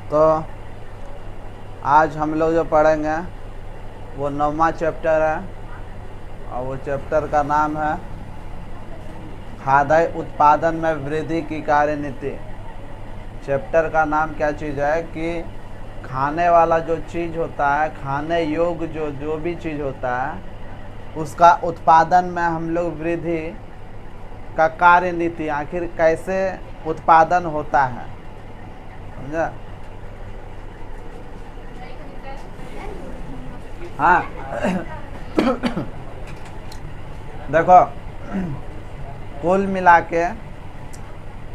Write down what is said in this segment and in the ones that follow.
तो आज हम लोग जो पढ़ेंगे वो 9वां चैप्टर है और वो चैप्टर का नाम है खाद्य उत्पादन में वृद्धि की कार्यनीति। चैप्टर का नाम क्या चीज़ है कि खाने वाला जो चीज़ होता है, खाने योग्य जो भी चीज़ होता है, उसका उत्पादन में हम लोग वृद्धि का कार्यनीति, आखिर कैसे उत्पादन होता है, समझा? हाँ देखो, कुल मिला के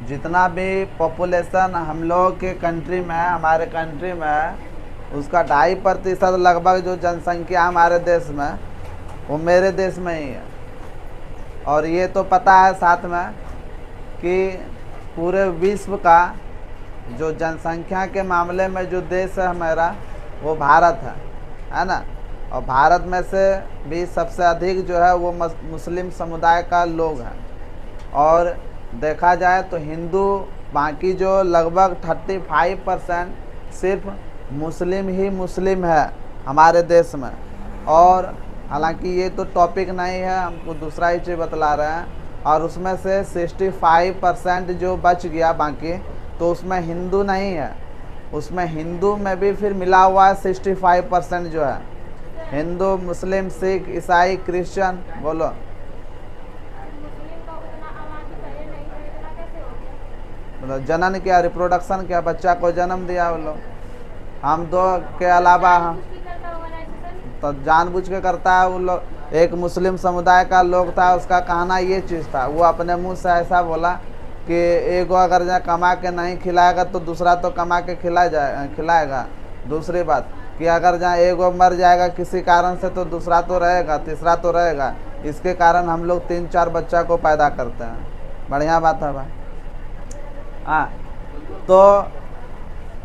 जितना भी पॉपुलेशन हम लोग के कंट्री में, हमारे कंट्री में, उसका 2.5% लगभग जो जनसंख्या हमारे देश में, वो मेरे देश में ही है। और ये तो पता है साथ में कि पूरे विश्व का जो जनसंख्या के मामले में जो देश है हमारा, वो भारत है ना। और भारत में से भी सबसे अधिक जो है वो मुस्लिम समुदाय का लोग हैं। और देखा जाए तो हिंदू, बाकी जो लगभग 35% सिर्फ मुस्लिम ही मुस्लिम है हमारे देश में। और हालांकि ये तो टॉपिक नहीं है, हमको दूसरा ही चीज़ बतला रहे हैं। और उसमें से 65% जो बच गया बाकी, तो उसमें हिंदू नहीं है। उसमें हिंदू में भी फिर मिला हुआ है 65% जो है हिंदू, मुस्लिम, सिख, ईसाई, क्रिश्चियन। बोलो, मतलब जनन क्या, रिप्रोडक्शन क्या, बच्चा को जन्म दिया वो लोग। हम दो के अलावा हम तो जानबूझ के करता है वो लोग। एक मुस्लिम समुदाय का लोग था, उसका कहना ये चीज़ था, वो अपने मुंह से ऐसा बोला कि एक अगर जहाँ कमा के नहीं खिलाएगा तो दूसरा तो कमा के खिलाएगा। दूसरी बात कि अगर जहाँ एक मर जाएगा किसी कारण से तो दूसरा तो रहेगा, तीसरा तो रहेगा। इसके कारण हम लोग 3-4 बच्चा को पैदा करते हैं। बढ़िया बात है भाई। हाँ, तो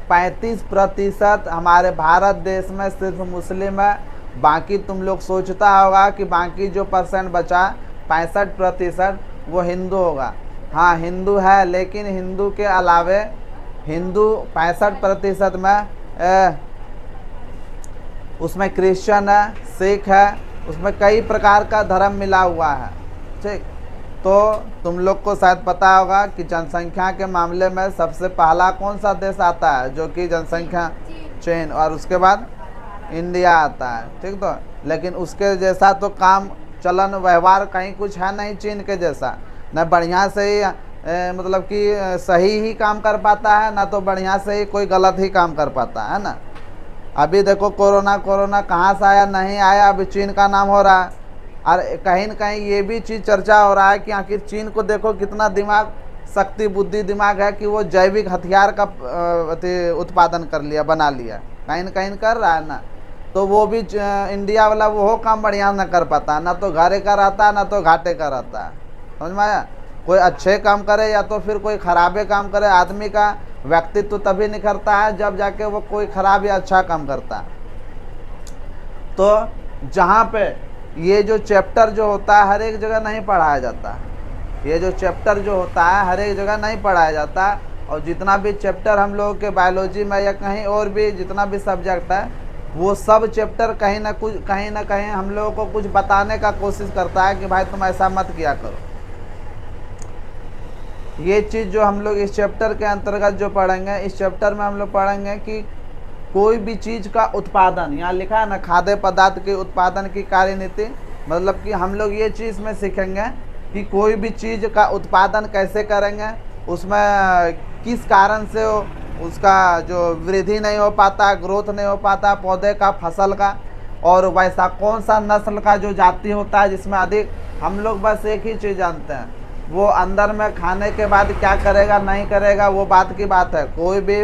35% हमारे भारत देश में सिर्फ मुस्लिम है। बाकी तुम लोग सोचता होगा कि बाकी जो परसेंट बचा 65% वो हिंदू होगा। हाँ, हिंदू है, लेकिन हिंदू के अलावे हिंदू 65% में उसमें क्रिश्चियन है, सिख है, उसमें कई प्रकार का धर्म मिला हुआ है। ठीक, तो तुम लोग को शायद पता होगा कि जनसंख्या के मामले में सबसे पहला कौन सा देश आता है, जो कि जनसंख्या, चीन, और उसके बाद इंडिया आता है। ठीक, तो लेकिन उसके जैसा तो काम चलन व्यवहार कहीं कुछ है नहीं चीन के जैसा। न बढ़िया से ही मतलब कि सही ही काम कर पाता है, ना तो बढ़िया से ही कोई गलत ही काम कर पाता है ना। अभी देखो कोरोना कहाँ से आया, नहीं आया, अभी चीन का नाम हो रहा है। और कहीं न कहीं ये भी चीज़ चर्चा हो रहा है कि आखिर चीन को देखो कितना दिमाग, शक्ति, बुद्धि, दिमाग है कि वो जैविक हथियार का उत्पादन कर लिया, बना लिया, कहीं न कहीं कर रहा है ना। तो वो भी इंडिया वाला वो काम बढ़िया ना कर पाता, ना तो घाटे का रहता है, ना तो घाटे का रहता है। समझ में आया? कोई अच्छे काम करे या तो फिर कोई खराबे काम करे। आदमी का व्यक्तित्व तभी निखरता है जब जाके वो कोई खराब या अच्छा काम करता है। तो जहाँ पे ये जो चैप्टर जो होता है हर एक जगह नहीं पढ़ाया जाता। ये जो चैप्टर जो होता है हर एक जगह नहीं पढ़ाया जाता। और जितना भी चैप्टर हम लोगों के बायोलॉजी में या कहीं और भी जितना भी सब्जेक्ट है, वो सब चैप्टर कहीं ना कहीं हम लोगों को कुछ बताने का कोशिश करता है कि भाई तुम ऐसा मत किया करो। ये चीज़ जो हम लोग इस चैप्टर के अंतर्गत जो पढ़ेंगे, इस चैप्टर में हम लोग पढ़ेंगे कि कोई भी चीज़ का उत्पादन, यहाँ लिखा है ना, खाद्य पदार्थ के उत्पादन की कार्यनीति। मतलब कि हम लोग ये चीज़ में सीखेंगे कि कोई भी चीज़ का उत्पादन कैसे करेंगे, उसमें किस कारण से उसका जो वृद्धि नहीं हो पाता, ग्रोथ नहीं हो पाता पौधे का, फसल का, और वैसा कौन सा नस्ल का जो जाति होता है जिसमें अधिक। हम लोग बस एक ही चीज़ जानते हैं, वो अंदर में खाने के बाद क्या करेगा नहीं करेगा वो बात की बात है। कोई भी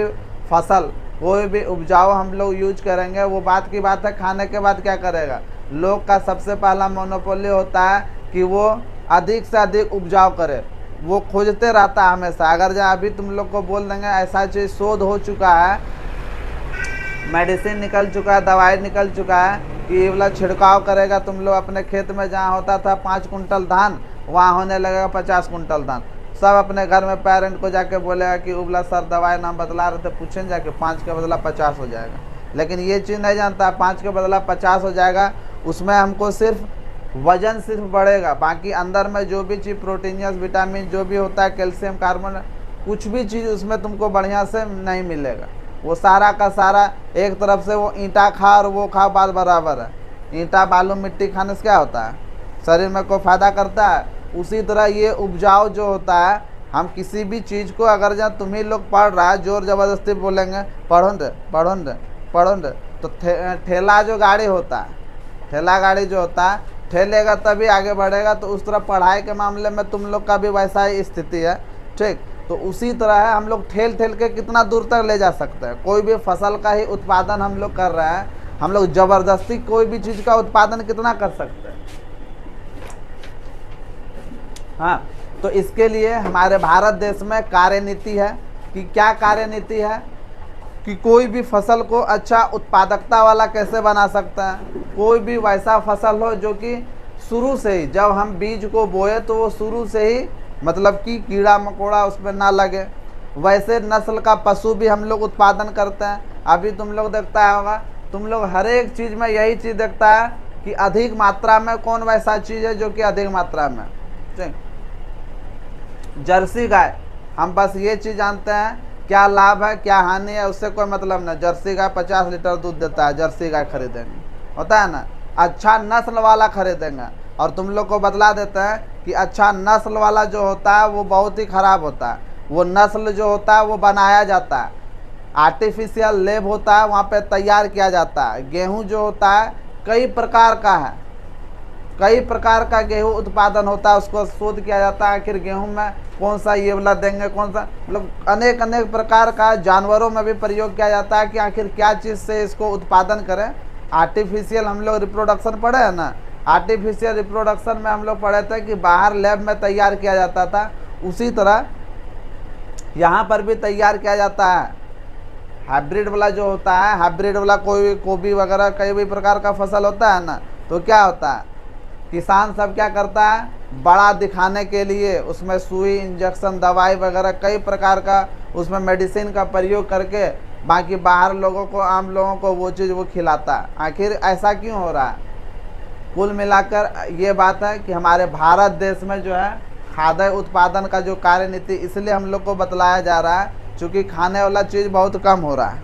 फसल, कोई भी उपजाऊ हम लोग यूज करेंगे, वो बात की बात है। खाने के बाद क्या करेगा, लोग का सबसे पहला मोनोपोली होता है कि वो अधिक से अधिक उपजाऊ करे। वो खोजते रहता है हमेशा। अगर जहाँ अभी तुम लोग को बोल देंगे ऐसा चीज़ शोध हो चुका है, मेडिसिन निकल चुका है, दवाई निकल चुका है कि ये वाला छिड़काव करेगा तुम लोग अपने खेत में, जहाँ होता था 5 कुंटल धान वहाँ होने लगेगा 50 कुंटल धान। सब अपने घर में पेरेंट को जाके बोलेगा कि उबला सर दवाई नाम बतला रहे थे, पूछें जाके 5 के बदला 50 हो जाएगा। लेकिन ये चीज़ नहीं जानता 5 के बदला 50 हो जाएगा, उसमें हमको सिर्फ वजन सिर्फ बढ़ेगा, बाकी अंदर में जो भी चीज़ प्रोटीनियस विटामिन जो भी होता है, कैल्शियम कार्बन, कुछ भी चीज़ उसमें तुमको बढ़िया से नहीं मिलेगा। वो सारा का सारा एक तरफ से वो ईंटा खा और वो खा, बात बराबर है। ईंटा बालू मिट्टी खाने से क्या होता है, शरीर में कोई फ़ायदा करता है। उसी तरह ये उपजाऊ जो होता है, हम किसी भी चीज़ को अगर जहाँ तुम ही लोग पढ़ रहा है, जोर ज़बरदस्ती बोलेंगे पढ़ो न पढ़ो न पढ़ो न, तो ठेला जो गाड़ी होता है, ठेला गाड़ी जो होता है, ठेलेगा तभी आगे बढ़ेगा। तो उस तरह पढ़ाई के मामले में तुम लोग का भी वैसा ही स्थिति है, ठीक। तो उसी तरह है, हम लोग ठेल ठेल के कितना दूर तक ले जा सकते हैं। कोई भी फसल का ही उत्पादन हम लोग कर रहे हैं, हम लोग ज़बरदस्ती कोई भी चीज़ का उत्पादन कितना कर सकते हैं। हाँ, तो इसके लिए हमारे भारत देश में कार्यनीति है कि क्या कार्यनीति है कि कोई भी फसल को अच्छा उत्पादकता वाला कैसे बना सकता है। कोई भी वैसा फसल हो जो कि शुरू से ही, जब हम बीज को बोए तो वो शुरू से ही मतलब कि कीड़ा मकोड़ा उसमें ना लगे, वैसे नस्ल का पशु भी हम लोग उत्पादन करते हैं। अभी तुम लोग देखता होगा, तुम लोग हर एक चीज़ में यही चीज़ देखता है कि अधिक मात्रा में कौन वैसा चीज़ है जो कि अधिक मात्रा में, ठीक। जर्सी गाय, हम बस ये चीज़ जानते हैं क्या लाभ है क्या हानि है, उससे कोई मतलब नहीं। जर्सी गाय 50 लीटर दूध देता है, जर्सी गाय खरीदेंगे, होता है ना। अच्छा नस्ल वाला खरीदेंगे, और तुम लोग को बतला देते हैं कि अच्छा नस्ल वाला जो होता है वो बहुत ही ख़राब होता है। वो नस्ल जो होता है वो बनाया जाता है, आर्टिफिशियल लैब होता है, वहाँ पे तैयार किया जाता है। गेहूँ जो होता है कई प्रकार का है, कई प्रकार का गेहूँ उत्पादन होता है, उसको शोध किया जाता है आखिर गेहूँ में कौन सा ये वाला देंगे, कौन सा, मतलब अनेक अनेक प्रकार का जानवरों में भी प्रयोग किया जाता है कि आखिर क्या चीज़ से इसको उत्पादन करें। आर्टिफिशियल हम लोग रिप्रोडक्शन पढ़े हैं ना, आर्टिफिशियल रिप्रोडक्शन में हम लोग पढ़े थे कि बाहर लैब में तैयार किया जाता था, उसी तरह यहाँ पर भी तैयार किया जाता है। हाइब्रिड वाला जो होता है, हाइब्रिड वाला कोई गोभी वगैरह कई भी प्रकार का फसल होता है ना, तो क्या होता है, किसान सब क्या करता है, बड़ा दिखाने के लिए उसमें सुई इंजेक्शन दवाई वगैरह कई प्रकार का उसमें मेडिसिन का प्रयोग करके बाकी बाहर लोगों को, आम लोगों को वो चीज़ वो खिलाता है। आखिर ऐसा क्यों हो रहा है? कुल मिलाकर ये बात है कि हमारे भारत देश में जो है खाद्य उत्पादन का जो कार्यनीति इसलिए हम लोग को बतलाया जा रहा है क्योंकि खाने वाला चीज़ बहुत कम हो रहा है,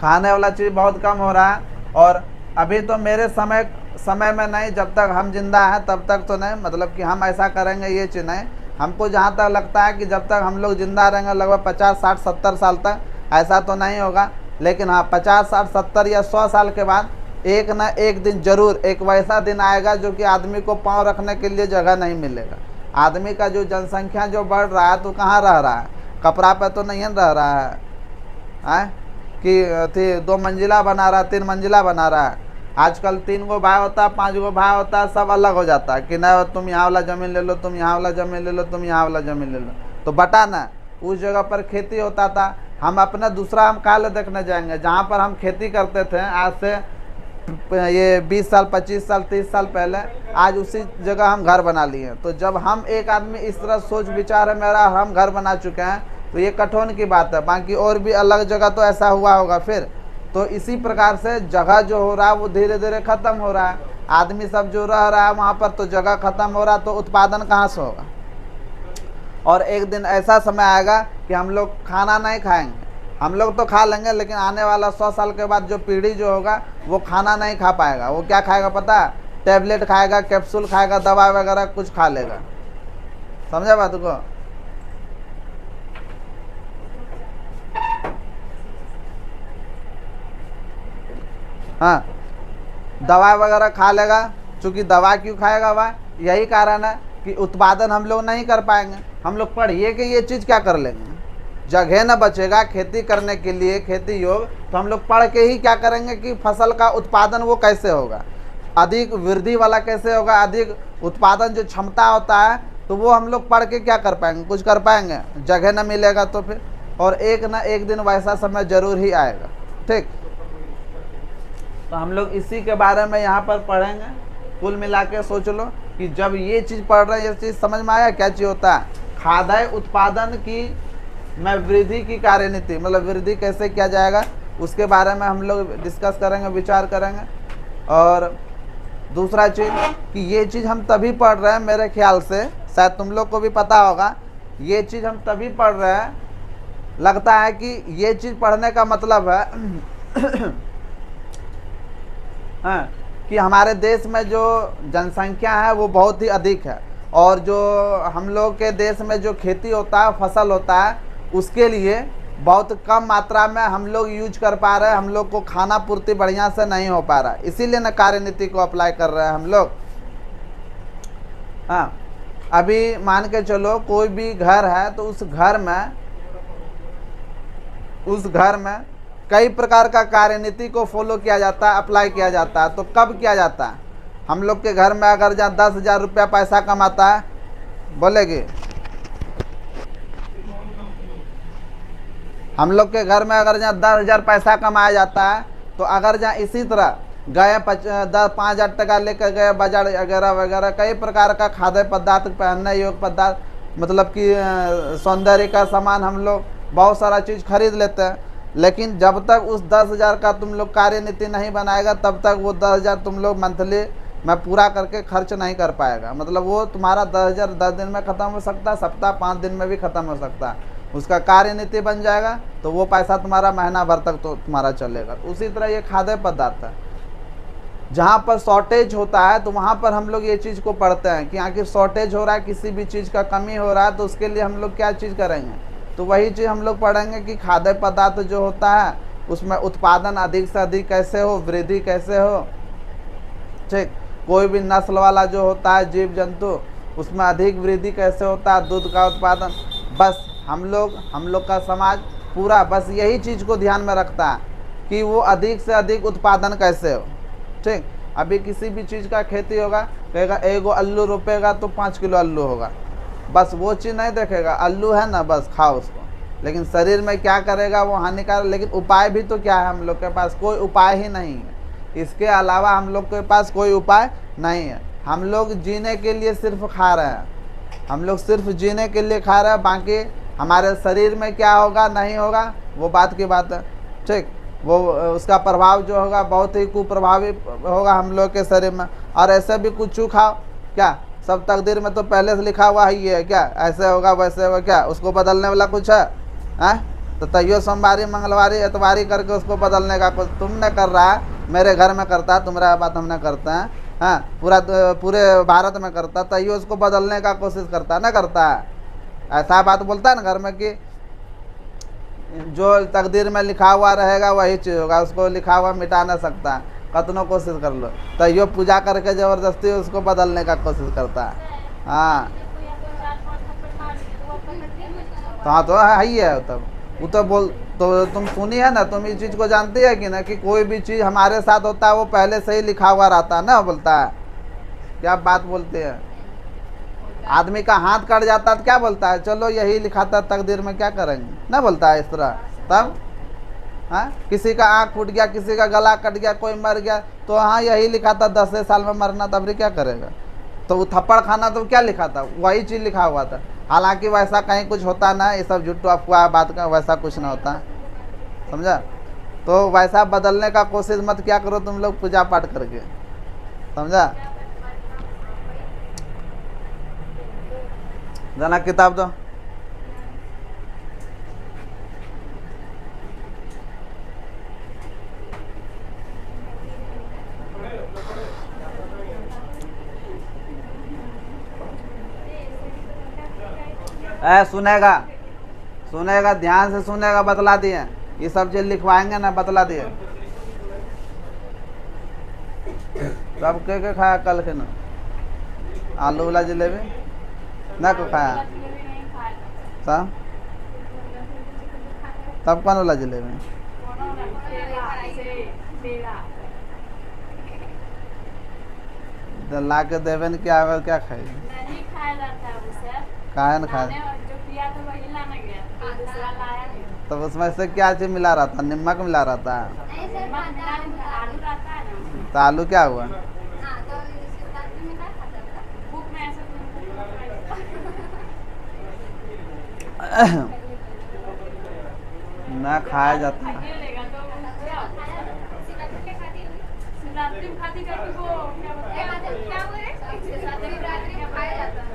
खाने वाला चीज़ बहुत कम हो रहा है। और अभी तो मेरे समय में नहीं, जब तक हम जिंदा हैं तब तक तो नहीं, मतलब कि हम ऐसा करेंगे ये चीज़ नहीं। हमको जहाँ तक लगता है कि जब तक हम लोग जिंदा रहेंगे लगभग 50, 60, 70 साल तक, ऐसा तो नहीं होगा, लेकिन हाँ 50, 60, 70 या 100 साल के बाद एक न एक दिन जरूर एक वैसा दिन आएगा जो कि आदमी को पाँव रखने के लिए जगह नहीं मिलेगा। आदमी का जो जनसंख्या जो बढ़ रहा है तो कहाँ रह रहा है, कपड़ा पे तो नहीं रह रहा है कि 2 मंजिला बना रहा है, 3 मंजिला बना रहा है। आजकल 3 गो भाई होता है, 5 गो भाई होता है, सब अलग हो जाता है कि नहीं तुम यहाँ वाला ज़मीन ले लो, तुम यहाँ वाला ज़मीन ले लो, तुम यहाँ वाला ज़मीन ले लो, तो बटा ना उस जगह पर खेती होता था। हम अपना दूसरा हम काल देखने जाएंगे जहाँ पर हम खेती करते थे आज से ये 20 साल 25 साल 30 साल पहले, आज उसी जगह हम घर बना लिए हैं। तो जब हम एक आदमी इस तरह सोच विचार है मेरा, हम घर बना चुके हैं, तो ये कठोन की बात है। बाकी और भी अलग जगह तो ऐसा हुआ होगा फिर। तो इसी प्रकार से जगह जो हो रहा है वो धीरे धीरे ख़त्म हो रहा है, आदमी सब जो रह रहा है वहाँ पर तो जगह ख़त्म हो रहा है, तो उत्पादन कहाँ से होगा। और एक दिन ऐसा समय आएगा कि हम लोग खाना नहीं खाएंगे, हम लोग तो खा लेंगे लेकिन आने वाला 100 साल के बाद जो पीढ़ी जो होगा वो खाना नहीं खा पाएगा। वो क्या खाएगा पता है, टैबलेट खाएगा, कैप्सूल खाएगा, दवा वगैरह कुछ खा लेगा। समझा बात को? हाँ, दवा वगैरह खा लेगा। चूँकि दवा क्यों खाएगा वह, यही कारण है कि उत्पादन हम लोग नहीं कर पाएंगे। हम लोग पढ़िए कि ये चीज़ क्या कर लेंगे, जगह न बचेगा खेती करने के लिए, खेती योग, तो हम लोग पढ़ के ही क्या करेंगे कि फसल का उत्पादन वो कैसे होगा, अधिक वृद्धि वाला कैसे होगा, अधिक उत्पादन जो क्षमता होता है, तो वो हम लोग पढ़ के क्या कर पाएंगे, कुछ कर पाएंगे, जगह न मिलेगा तो फिर। और एक न एक दिन वैसा समय जरूर ही आएगा, ठीक। तो हम लोग इसी के बारे में यहाँ पर पढ़ेंगे। कुल मिला के सोच लो कि जब ये चीज़ पढ़ रहे हैं, ये चीज़ समझ में आया क्या चीज़ होता है? खाद्य उत्पादन की में वृद्धि की कार्यनीति, मतलब वृद्धि कैसे किया जाएगा उसके बारे में हम लोग डिस्कस करेंगे, विचार करेंगे। और दूसरा चीज़ कि ये चीज़ हम तभी पढ़ रहे हैं, मेरे ख्याल से शायद तुम लोग को भी पता होगा, ये चीज़ हम तभी पढ़ रहे हैं, लगता है कि ये चीज़ पढ़ने का मतलब है हाँ, कि हमारे देश में जो जनसंख्या है वो बहुत ही अधिक है, और जो हम लोग के देश में जो खेती होता है, फसल होता है, उसके लिए बहुत कम मात्रा में हम लोग यूज कर पा रहे हैं, हम लोग को खाना पूर्ति बढ़िया से नहीं हो पा रहा है, इसीलिए ना कार्यनीति को अप्लाई कर रहे हैं हम लोग। हाँ, अभी मान के चलो कोई भी घर है तो उस घर में कई प्रकार का कार्यनीति को फॉलो किया जाता है, अप्लाई किया जाता है। तो कब किया जाता है? हम लोग के घर में अगर जहाँ 10,000 रुपया पैसा कमाता है, बोलेगे, हम लोग के घर में अगर जहाँ 10,000 पैसा कमाया जाता है, तो अगर जहाँ इसी तरह गए 5,000 टका लेकर गए बाजार वगैरह वगैरह, कई प्रकार का खाद्य पदार्थ, पहनने योग्य पदार्थ, मतलब कि सौंदर्य का सामान, हम लोग बहुत सारा चीज़ खरीद लेते हैं, लेकिन जब तक उस 10,000 का तुम लोग कार्यनीति नहीं बनाएगा, तब तक वो 10,000 तुम लोग मंथली में पूरा करके खर्च नहीं कर पाएगा। मतलब वो तुम्हारा 10,000 10 दिन में ख़त्म हो सकता है, सप्ताह 5 दिन में भी ख़त्म हो सकता है। उसका कार्यनीति बन जाएगा तो वो पैसा तुम्हारा महीना भर तक तो तुम्हारा चलेगा। उसी तरह ये खाद्य पदार्थ है, जहाँ पर शॉर्टेज होता है तो वहाँ पर हम लोग ये चीज़ को पढ़ते हैं कि आखिर शॉर्टेज हो रहा है, किसी भी चीज़ का कमी हो रहा है, तो उसके लिए हम लोग क्या चीज़ करेंगे? तो वही चीज़ हम लोग पढ़ेंगे कि खाद्य पदार्थ जो होता है उसमें उत्पादन अधिक से अधिक कैसे हो, वृद्धि कैसे हो। ठीक, कोई भी नस्ल वाला जो होता है जीव जंतु, उसमें अधिक वृद्धि कैसे होता है, दूध का उत्पादन। बस हम लोग का समाज पूरा बस यही चीज़ को ध्यान में रखता है कि वो अधिक से अधिक उत्पादन कैसे हो। ठीक, अभी किसी भी चीज़ का खेती होगा, कहेगा एगो आलू रोपेगा तो 5 किलो आलू होगा, बस वो चीज़ नहीं देखेगा, आलू है ना बस खाओ उसको, लेकिन शरीर में क्या करेगा वो हानिकारक। लेकिन उपाय भी तो क्या है, हम लोग के पास कोई उपाय ही नहीं है, इसके अलावा हम लोग के पास कोई उपाय नहीं है। हम लोग जीने के लिए सिर्फ खा रहे हैं, हम लोग सिर्फ जीने के लिए खा रहे हैं, बाकी हमारे शरीर में क्या होगा नहीं होगा वो बात की बात है। ठीक, वो उसका प्रभाव जो होगा बहुत ही कुप्रभावी होगा हम लोग के शरीर में। और ऐसे भी कुछ खाओ, क्या सब तकदीर में तो पहले से लिखा हुआ ही है क्या, ऐसे होगा वैसे होगा, क्या उसको बदलने वाला कुछ है? तो तैयो सोमवारी मंगलवारी एतवारी करके उसको बदलने का कुछ तुमने कर रहा है, मेरे घर में करता है, तुम्हारा बात हमने करते हैं, हाँ पूरे भारत में करता है, तैयो उसको बदलने का कोशिश करता है ना, करता है ऐसा बात बोलता है ना घर में कि जो तकदीर में लिखा हुआ रहेगा वही चीज़ होगा, उसको लिखा हुआ मिटा नहीं सकता, कतनो कोशिश कर लो, तैयो पूजा करके ज़बरदस्ती उसको बदलने का कोशिश करता है। हाँ तो है ही है, तब वो तो बोल, तो तुम सुनी है ना, तुम इस चीज़ को जानती है कि ना कि कोई भी चीज़ हमारे साथ होता है वो पहले से ही लिखा हुआ रहता है ना, बोलता है। क्या बात बोलते हैं, आदमी का हाथ कट जाता है तो क्या बोलता है, चलो यही लिखा था तकदीर में, क्या करेंगे ना, बोलता है इस तरह। तब हाँ, किसी का आँख फूट गया, किसी का गला कट गया, कोई मर गया, तो हाँ यही लिखा था 10 साल में मरना, तब क्या करेगा? तो वो थप्पड़ खाना तो क्या लिखा था, वही चीज़ लिखा हुआ था। हालांकि वैसा कहीं कुछ होता ना, ये सब झूठो अफवाह बात का, वैसा कुछ ना होता, समझा? तो वैसा बदलने का कोशिश मत क्या करो तुम लोग पूजा पाठ करके, समझा? जाना किताब दो। सुनेगा ध्यान से सुनेगा, बतला दिए ये सब चीज लिखवाएंगे ना, बतला दिए। सब के खाया कल के ना, आलू वाला जलेबी ना को खाया, सब तब कौन वाला जलेबी? ला के देवे न क्या क्या खाएगी? नहीं खाया जाता है उसे, काहे न खाए? जो किया था वही लाना गया, तो दूसरा लाया नहीं। तब उसमें से क्या चीज मिला रहता? नमक मिला रहता है? आलू रहता है ना। तो आलू क्या हुआ? न खाया जाता है। अकेलेगा तो शिवरात्रि में खाती करके वो क्या बोले शिवरात्रि में खाया जाता है।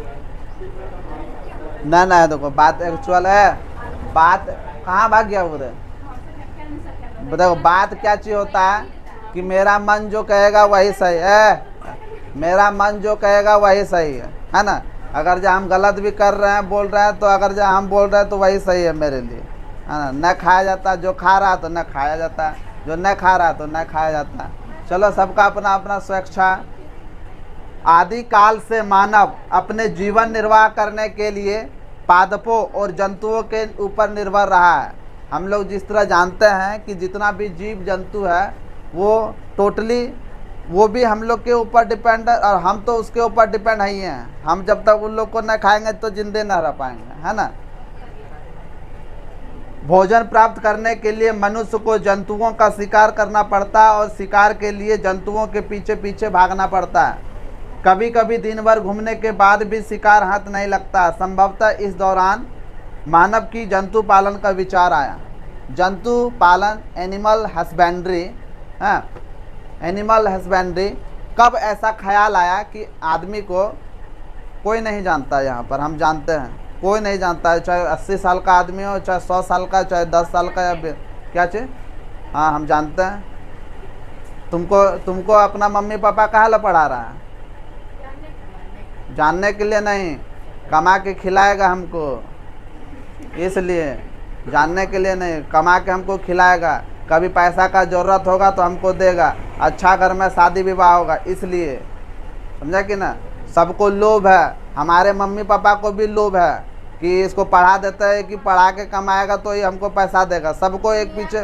ना ना देखो बात एक्चुअल है, बात कहाँ भाग गया उधर। बताओ बात क्या चीज होता है कि मेरा मन जो कहेगा वही सही है, मेरा मन जो कहेगा वही सही है ना। अगर जो हम गलत भी कर रहे हैं बोल रहे हैं तो अगर जो हम बोल रहे हैं तो वही सही है मेरे लिए, है ना। न खाया जाता, जो खा रहा तो न खाया जाता, जो न खा रहा तो न खाया जाता। चलो सबका अपना अपना स्वेच्छा। आदि काल से मानव अपने जीवन निर्वाह करने के लिए पादपों और जंतुओं के ऊपर निर्भर रहा है। हम लोग जिस तरह जानते हैं कि जितना भी जीव जंतु है वो टोटली वो भी हम लोग के ऊपर डिपेंड है, और हम तो उसके ऊपर डिपेंड ही हैं। हम जब तक उन लोग को न खाएंगे तो जिंदे न रह पाएंगे, है ना। भोजन प्राप्त करने के लिए मनुष्य को जंतुओं का शिकार करना पड़ता है और शिकार के लिए जंतुओं के पीछे पीछे भागना पड़ता है। कभी कभी दिन भर घूमने के बाद भी शिकार हाथ नहीं लगता। संभवतः इस दौरान मानव की जंतु पालन का विचार आया। जंतु पालन, एनिमल हस्बेंड्री, हाँ एनिमल हस्बेंड्री कब ऐसा ख्याल आया कि आदमी को कोई नहीं जानता। यहाँ पर हम जानते हैं कोई नहीं जानता है, चाहे 80 साल का आदमी हो, चाहे 100 साल का, चाहे 10 साल का, या क्या चीज़। हाँ हम जानते हैं। तुमको अपना मम्मी पापा कहाँ ला पढ़ा रहा है? जानने के लिए नहीं, कमा के खिलाएगा हमको, इसलिए जानने के लिए नहीं, कमा के हमको खिलाएगा। कभी पैसा का ज़रूरत होगा तो हमको देगा, अच्छा घर में शादी विवाह होगा, इसलिए, समझा कि ना। सबको लोभ है, हमारे मम्मी पापा को भी लोभ है कि इसको पढ़ा देते हैं कि पढ़ा के कमाएगा तो ये हमको पैसा देगा। सबको एक पीछे।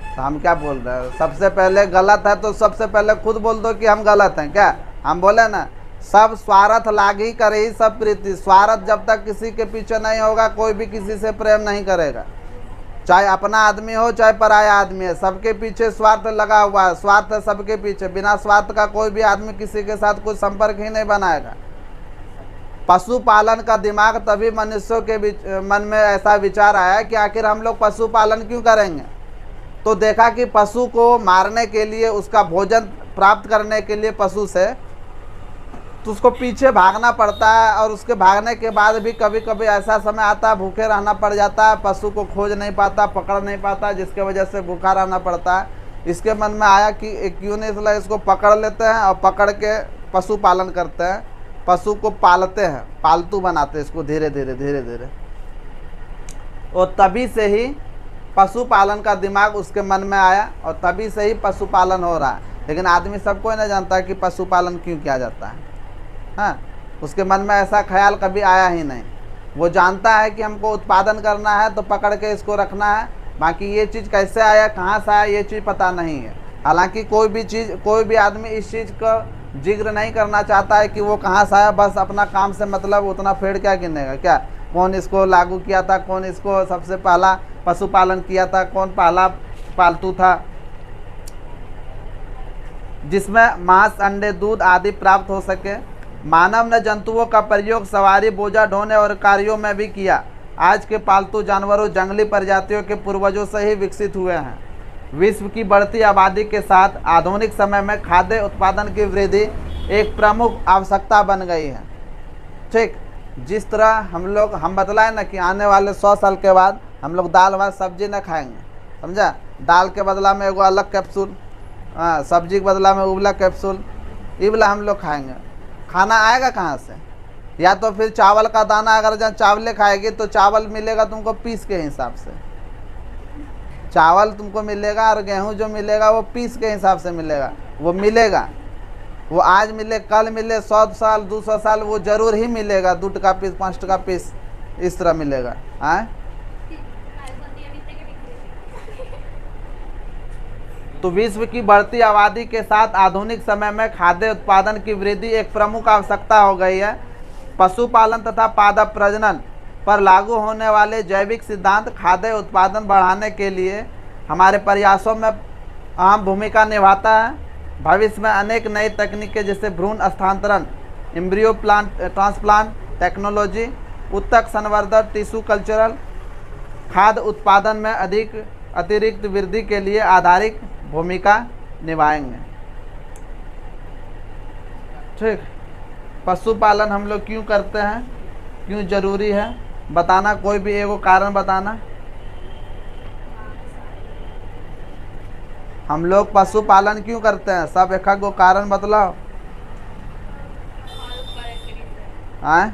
तो हम क्या बोल रहे हैं? सबसे पहले गलत है तो सबसे पहले खुद बोल दो कि हम गलत हैं। क्या हम बोले ना, सब स्वार्थ लागी करे ही सब प्रीति। स्वार्थ जब तक किसी के पीछे नहीं होगा कोई भी किसी से प्रेम नहीं करेगा, चाहे अपना आदमी हो चाहे पराया आदमी है, सबके पीछे स्वार्थ लगा हुआ है। स्वार्थ है सबके पीछे, बिना स्वार्थ का कोई भी आदमी किसी के साथ कुछ संपर्क ही नहीं बनाएगा। पशुपालन का दिमाग तभी मनुष्यों के मन में ऐसा विचार आया कि आखिर हम लोग पशुपालन क्यों करेंगे। तो देखा कि पशु को मारने के लिए, उसका भोजन प्राप्त करने के लिए पशु से तो उसको पीछे भागना पड़ता है, और उसके भागने के बाद भी कभी कभी ऐसा समय आता है भूखे रहना पड़ जाता है, पशु को खोज नहीं पाता, पकड़ नहीं पाता, जिसके वजह से भूखा रहना पड़ता है। इसके मन में आया कि क्यों नहीं इसलिए इसको पकड़ लेते हैं और पकड़ के पशु पालन करते हैं, पशु को पालते हैं, पालतू बनाते हैं इसको धीरे धीरे धीरे धीरे। और तभी से ही पशुपालन का दिमाग उसके मन में आया और तभी से ही पशुपालन हो रहा है। लेकिन आदमी सबको नहीं जानता है कि पशुपालन क्यों किया जाता है। हाँ, उसके मन में ऐसा ख्याल कभी आया ही नहीं। वो जानता है कि हमको उत्पादन करना है तो पकड़ के इसको रखना है, बाकी ये चीज़ कैसे आया, कहाँ से आया, ये चीज़ पता नहीं है। हालांकि कोई भी आदमी इस चीज़ का जिक्र नहीं करना चाहता है कि वो कहाँ से आया, बस अपना काम से मतलब उतना पेड़ क्या गिनेगा, क्या कौन इसको लागू किया था, कौन इसको सबसे पहला पशुपालन किया था, कौन पहला पालतू था जिसमें मांस, अंडे, दूध आदि प्राप्त हो सके। मानव ने जंतुओं का प्रयोग सवारी, बोझा ढोने और कार्यों में भी किया। आज के पालतू जानवरों जंगली प्रजातियों के पूर्वजों से ही विकसित हुए हैं। विश्व की बढ़ती आबादी के साथ आधुनिक समय में खाद्य उत्पादन की वृद्धि एक प्रमुख आवश्यकता बन गई है। ठीक, जिस तरह हम बतलाएं ना कि आने वाले 100 साल के बाद हम लोग दाल भात सब्जी न खाएंगे, समझा। दाल के बदला में एगो अलग कैप्सूल, हाँ, सब्जी के बदला में उबला कैप्सूल, ये वाला हम लोग खाएंगे। खाना आएगा कहाँ से? या तो फिर चावल का दाना, अगर जहाँ चावल खाएगी तो चावल मिलेगा तुमको पीस के हिसाब से, चावल तुमको मिलेगा, और गेहूं जो मिलेगा वो पीस के हिसाब से मिलेगा। वो मिलेगा, वो आज मिले कल मिले, 100 साल 200 साल वो जरूर ही मिलेगा। 2 टका पीस, 5 टका पीस, इस तरह मिलेगा। हाँ, तो विश्व की बढ़ती आबादी के साथ आधुनिक समय में खाद्य उत्पादन की वृद्धि एक प्रमुख आवश्यकता हो गई है। पशुपालन तथा पादप प्रजनन पर लागू होने वाले जैविक सिद्धांत खाद्य उत्पादन बढ़ाने के लिए हमारे प्रयासों में अहम भूमिका निभाता है। भविष्य में अनेक नई तकनीकें जैसे भ्रूण स्थानांतरण, एम्ब्रियो ट्रांसप्लांट टेक्नोलॉजी, उत्तक संवर्धक टिश्यू कल्चरल खाद्य उत्पादन में अतिरिक्त वृद्धि के लिए आधारित भूमिका निभाएंगे। ठीक, पशुपालन हम लोग क्यों करते हैं, क्यों जरूरी है, बताना, कोई भी एगो कारण बताना। हम लोग पशुपालन क्यों करते हैं, सब एक गो कारण बतलाओ। हाँ,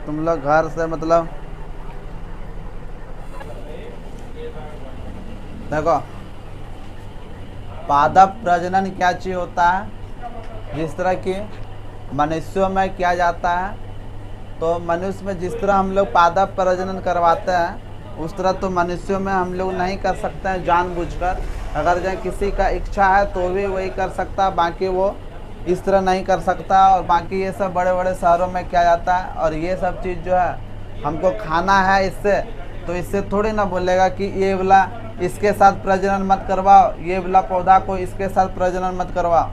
तुम लोग घर से मतलब देखो पादप प्रजनन क्या चीज होता है, जिस तरह की मनुष्यों में किया जाता है, तो मनुष्य में जिस तरह हम लोग पादप प्रजनन करवाते हैं उस तरह तो मनुष्यों में हम लोग नहीं कर सकते हैं जानबूझकर। अगर जो किसी का इच्छा है तो भी वही कर सकता है, बाकी वो इस तरह नहीं कर सकता। और बाकी ये सब बड़े बड़े शहरों में किया जाता है। और ये सब चीज़ जो है हमको खाना है इससे, तो इससे थोड़ी ना बोलेगा कि ये वाला इसके साथ प्रजनन मत करवाओ, ये वाला पौधा को इसके साथ प्रजनन मत करवाओ।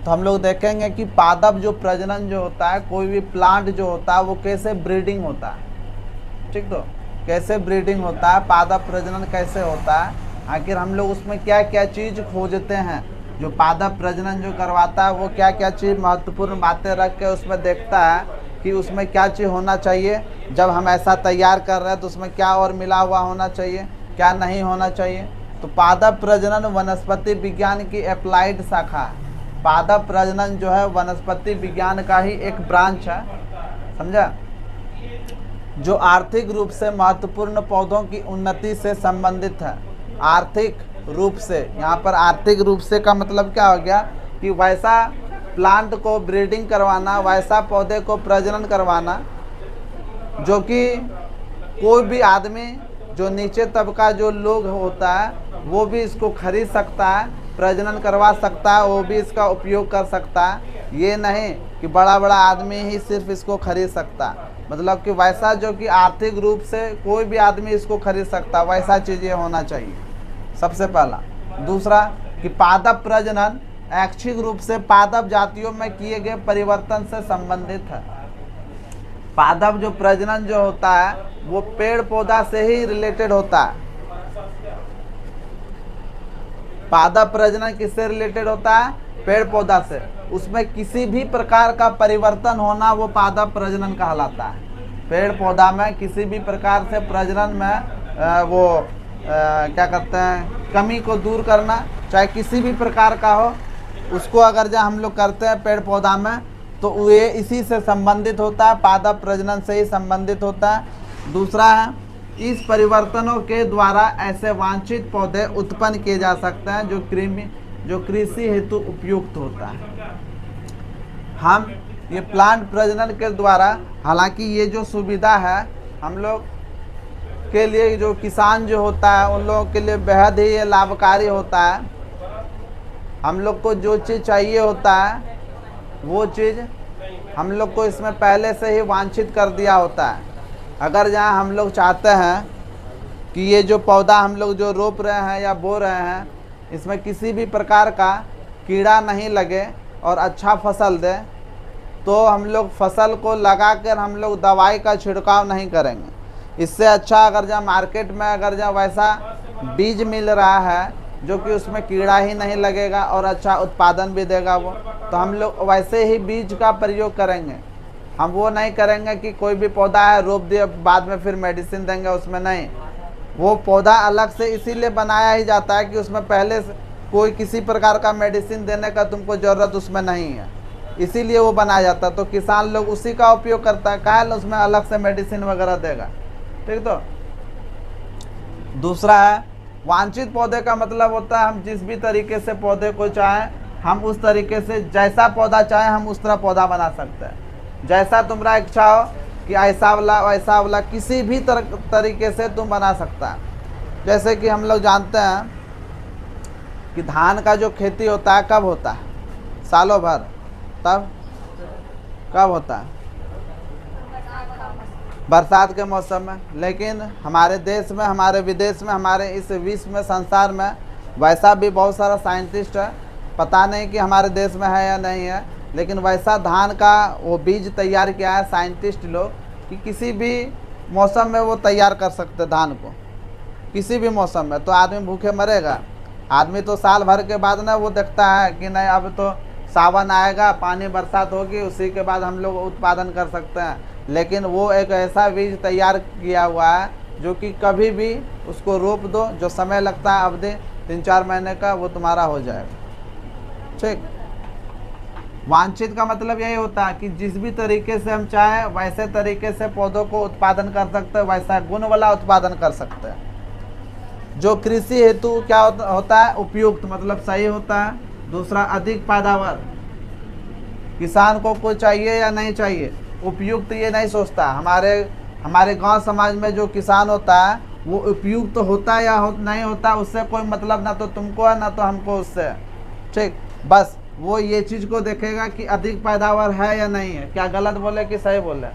तो हम लोग देखेंगे कि पादप जो प्रजनन जो होता है, कोई भी प्लांट जो होता है वो कैसे ब्रीडिंग होता है। ठीक, तो कैसे ब्रीडिंग होता है, पादप प्रजनन कैसे होता है, आखिर हम लोग उसमें क्या क्या चीज़ खोजते हैं। जो पादप प्रजनन जो करवाता है वो क्या क्या चीज़ महत्वपूर्ण बातें रख के उसमें देखता है कि उसमें क्या चीज़ होना चाहिए। जब हम ऐसा तैयार कर रहे हैं तो उसमें क्या और मिला हुआ होना चाहिए, क्या नहीं होना चाहिए। तो पादप प्रजनन वनस्पति विज्ञान की अप्लाइड शाखा है। पादप प्रजनन जो है वनस्पति विज्ञान का ही एक ब्रांच है, समझा, जो आर्थिक रूप से महत्वपूर्ण पौधों की उन्नति से संबंधित है। आर्थिक रूप से, यहाँ पर आर्थिक रूप से का मतलब क्या हो गया कि वैसा प्लांट को ब्रीडिंग करवाना, वैसा पौधे को प्रजनन करवाना जो कि कोई भी आदमी जो नीचे तबका जो लोग होता है वो भी इसको खरीद सकता है, प्रजनन करवा सकता है, वो भी इसका उपयोग कर सकता है। ये नहीं कि बड़ा बड़ा आदमी ही सिर्फ इसको खरीद सकता है, मतलब कि वैसा जो कि आर्थिक रूप से कोई भी आदमी इसको खरीद सकता है, वैसा चीज़ें होना चाहिए सबसे पहला। दूसरा कि पादप प्रजनन ऐच्छिक रूप से पादप जातियों में किए गए परिवर्तन से संबंधित है। पादप जो प्रजनन जो होता है वो पेड़ पौधा से ही रिलेटेड होता है। पादप प्रजनन किससे रिलेटेड होता है, पेड़ पौधा से। उसमें किसी भी प्रकार का परिवर्तन होना वो पादप प्रजनन कहलाता है। पेड़ पौधा में किसी भी प्रकार से प्रजनन में क्या करते हैं, कमी को दूर करना, चाहे किसी भी प्रकार का हो, उसको अगर जब हम लोग करते हैं पेड़ पौधा में तो ये इसी से संबंधित होता है, पादप प्रजनन से ही संबंधित होता है। दूसरा है इस परिवर्तनों के द्वारा ऐसे वांछित पौधे उत्पन्न किए जा सकते हैं जो कृषि हेतु उपयुक्त होता है। हम ये प्लांट प्रजनन के द्वारा, हालांकि ये जो सुविधा है हम लोग के लिए, जो किसान जो होता है उन लोगों के लिए बेहद ही ये लाभकारी होता है। हम लोग को जो चीज़ चाहिए होता है वो चीज़ हम लोग को इसमें पहले से ही वांछित कर दिया होता है। अगर जहाँ हम लोग चाहते हैं कि ये जो पौधा हम लोग जो रोप रहे हैं या बो रहे हैं इसमें किसी भी प्रकार का कीड़ा नहीं लगे और अच्छा फसल दे, तो हम लोग फसल को लगाकर हम लोग दवाई का छिड़काव नहीं करेंगे। इससे अच्छा अगर जहाँ मार्केट में अगर जहाँ वैसा बीज मिल रहा है जो कि उसमें कीड़ा ही नहीं लगेगा और अच्छा उत्पादन भी देगा वो, तो हम लोग वैसे ही बीज का प्रयोग करेंगे। हम वो नहीं करेंगे कि कोई भी पौधा है रोप दिए बाद में फिर मेडिसिन देंगे, उसमें नहीं। वो पौधा अलग से इसीलिए बनाया ही जाता है कि उसमें पहले से कोई किसी प्रकार का मेडिसिन देने का तुमको ज़रूरत उसमें नहीं है, इसीलिए वो बनाया जाता है। तो किसान लोग उसी का उपयोग करता है, काहे उसमें अलग से मेडिसिन वगैरह देगा। ठीक, तो दूसरा है वांछित पौधे का मतलब होता है हम जिस भी तरीके से पौधे को चाहें हम उस तरीके से जैसा पौधा चाहे हम उस तरह पौधा बना सकते हैं। जैसा तुम्हारा इच्छा हो कि ऐसा वाला वैसा वाला किसी भी तरीके से तुम बना सकता है। जैसे कि हम लोग जानते हैं कि धान का जो खेती होता है कब होता है? सालों भर। तब कब होता है? बरसात के मौसम में। लेकिन हमारे देश में, हमारे विदेश में, हमारे इस विश्व में, संसार में वैसा भी बहुत सारा साइंटिस्ट है, पता नहीं कि हमारे देश में है या नहीं है, लेकिन वैसा धान का वो बीज तैयार किया है साइंटिस्ट लोग कि किसी भी मौसम में वो तैयार कर सकते धान को, किसी भी मौसम में। तो आदमी भूखे मरेगा? आदमी तो साल भर के बाद ना वो देखता है कि नहीं अब तो सावन आएगा, पानी बरसात होगी, उसी के बाद हम लोग उत्पादन कर सकते हैं। लेकिन वो एक ऐसा बीज तैयार किया हुआ है जो कि कभी भी उसको रोप दो, जो समय लगता है अवधि 3-4 महीने का, वो तुम्हारा हो जाएगा। ठीक। वांछित का मतलब यही होता है कि जिस भी तरीके से हम चाहें वैसे तरीके से पौधों को उत्पादन कर सकते हैं, वैसा गुण वाला उत्पादन कर सकते हैं। जो कृषि हेतु क्या होता है? उपयुक्त, मतलब सही होता है। दूसरा, अधिक पैदावार। किसान को कोई चाहिए या नहीं चाहिए? उपयुक्त ये नहीं सोचता। हमारे गांव समाज में जो किसान होता है वो उपयुक्त होता है या नहीं होता, उससे कोई मतलब ना तो तुमको है ना तो हमको उससे। ठीक। बस वो ये चीज़ को देखेगा कि अधिक पैदावार है या नहीं है, क्या गलत बोले कि सही बोले,